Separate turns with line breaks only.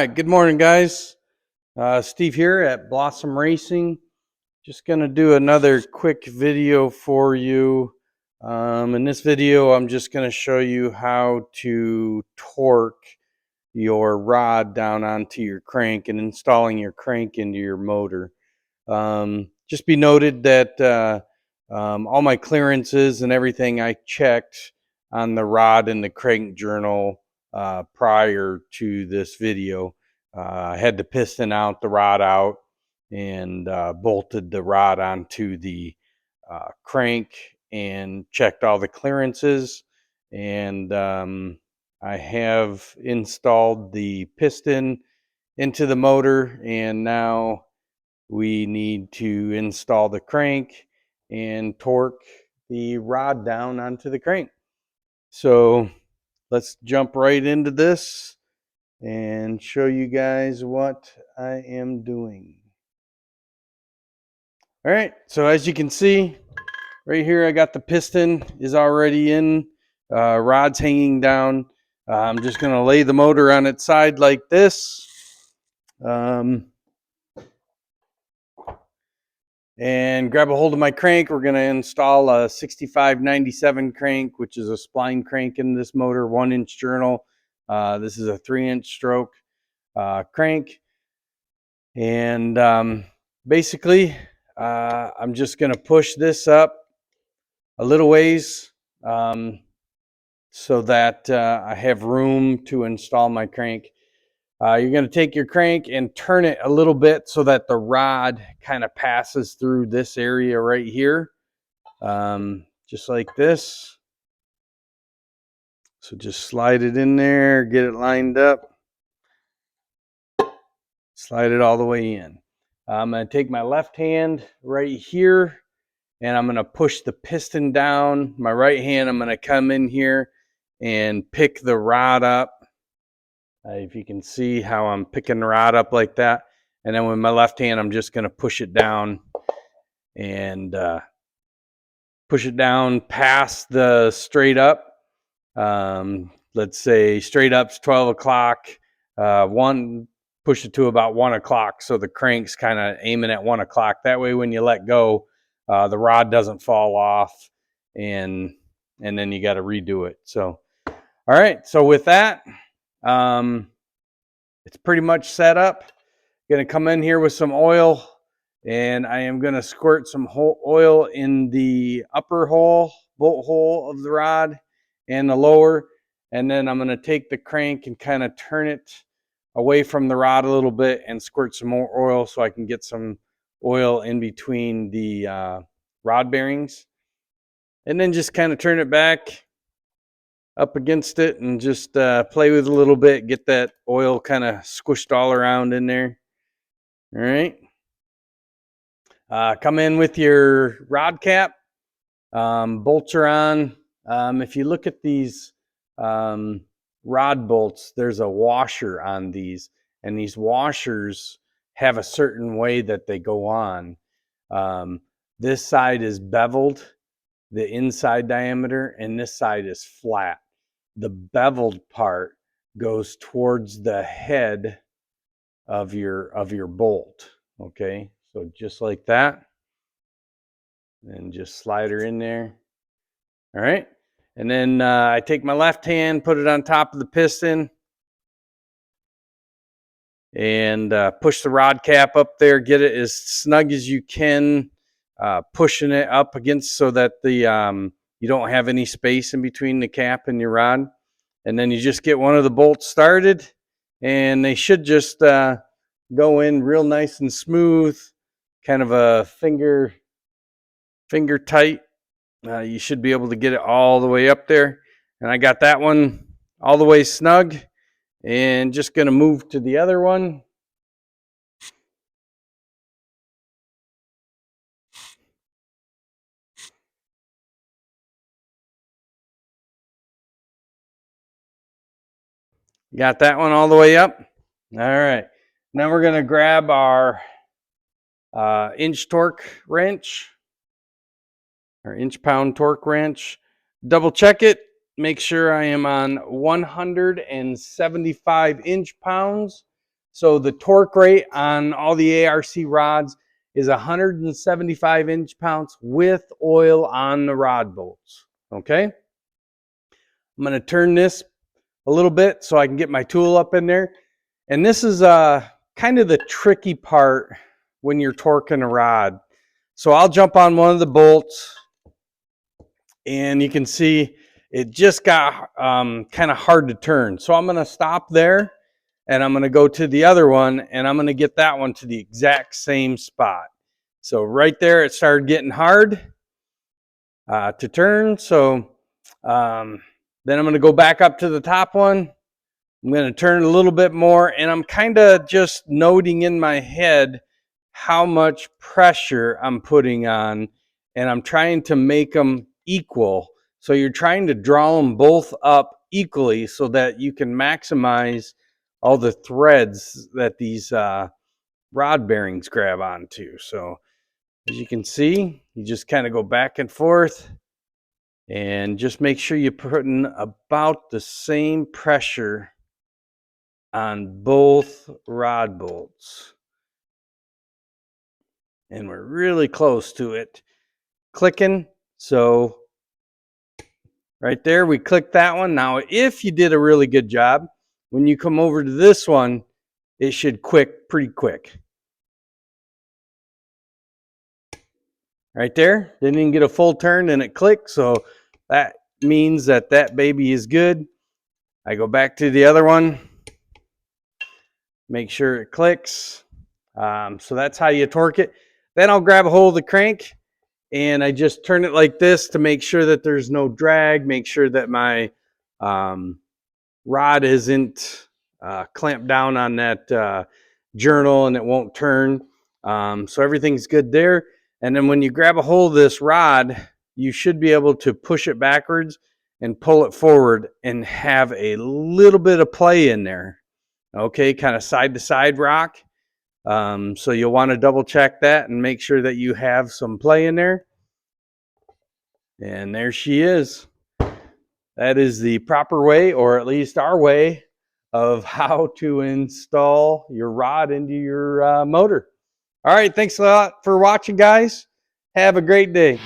right, good morning, guys. Steve here at Blossom Racing. Just going to do another quick video for you. In this video, I'm just going to show you how to torque your rod down onto your crank and installing your crank into your motor. Just be noted that all my clearances and everything I checked on the rod and the crank journal prior to this video. I had the piston out, the rod out, and bolted the rod onto the crank and checked all the clearances. And I have installed the piston into the motor, and now we need to install the crank and torque the rod down onto the crank. So let's jump right into this and show you guys what I am doing. All right, so as you can see right here, I got the piston is already in, rod's hanging down. I'm just going to lay the motor on its side like this. And grab a hold of my crank. We're going to install a 6597 crank, which is a spline crank in this motor, 1-inch journal. This is a 3-inch stroke crank. And basically, I'm just going to push this up a little ways so that I have room to install my crank. You're going to take your crank and turn it a little bit so that the rod kind of passes through this area right here, just like this. So just slide it in there, get it lined up, slide it all the way in. I'm going to take my left hand right here and I'm going to push the piston down. My right hand, I'm going to come in here and pick the rod up. If you can see how I'm picking the rod up like that. And then with my left hand, I'm just going to push it down and push it down past the straight up. Let's say straight up's 12 o'clock. Push it to about 1 o'clock. So the crank's kind of aiming at 1 o'clock. That way, when you let go, the rod doesn't fall off and then you got to redo it. So, all right. So with that, it's pretty much set up. Going to come in here with some oil, and I am going to squirt some oil in the upper hole, bolt hole of the rod and the lower. And then I'm going to take the crank and kind of turn it away from the rod a little bit and squirt some more oil so I can get some oil in between the rod bearings. And then just kind of turn it back up against it and just play with it a little bit, get that oil kind of squished all around in there. All right. Come in with your rod cap. Bolts are on. If you look at these rod bolts, there's a washer on these, and these washers have a certain way that they go on. This side is beveled, the inside diameter, and this side is flat. The beveled part goes towards the head of your bolt. Okay, so just like that, and just slide her in there. All right, and then I take my left hand, put it on top of the piston, and push the rod cap up there. Get it as snug as you can, pushing it up against so that the you don't have any space in between the cap and your rod. And then you just get one of the bolts started, and they should just go in real nice and smooth, kind of a finger tight. You should be able to get it all the way up there. And I got that one all the way snug, and just going to move to the other one. Got that one all the way up. All right. Now we're going to grab our inch torque wrench, our inch-pound torque wrench. Double check it. Make sure I am on 175 inch-pounds. So the torque rate on all the ARC rods is 175 inch-pounds with oil on the rod bolts. Okay. I'm going to turn this a little bit so I can get my tool up in there. And this is kind of the tricky part when you're torquing a rod. So I'll jump on one of the bolts, and you can see it just got kind of hard to turn. So I'm going to stop there, and I'm going to go to the other one, and I'm going to get that one to the exact same spot. So right there, it started getting hard to turn. So then I'm going to go back up to the top one. I'm going to turn a little bit more, and I'm kind of just noting in my head how much pressure I'm putting on, and I'm trying to make them equal. So you're trying to draw them both up equally so that you can maximize all the threads that these rod bearings grab onto. So as you can see, you just kind of go back and forth, and just make sure you're putting about the same pressure on both rod bolts. And we're really close to it. Clicking. So right there, we clicked that one. Now, if you did a really good job, when you come over to this one, it should click pretty quick. Right there, didn't even get a full turn and it clicked. So that means that that baby is good. I go back to the other one, make sure it clicks. So that's how you torque it. Then I'll grab a hold of the crank, and I just turn it like this to make sure that there's no drag, make sure that my rod isn't clamped down on that journal and it won't turn. So everything's good there. And then when you grab a hold of this rod, you should be able to push it backwards and pull it forward and have a little bit of play in there. Okay, kind of side to side rock. So you'll want to double check that and make sure that you have some play in there. And there she is. That is the proper way, or at least our way, of how to install your rod into your motor. All right, thanks a lot for watching, guys. Have a great day.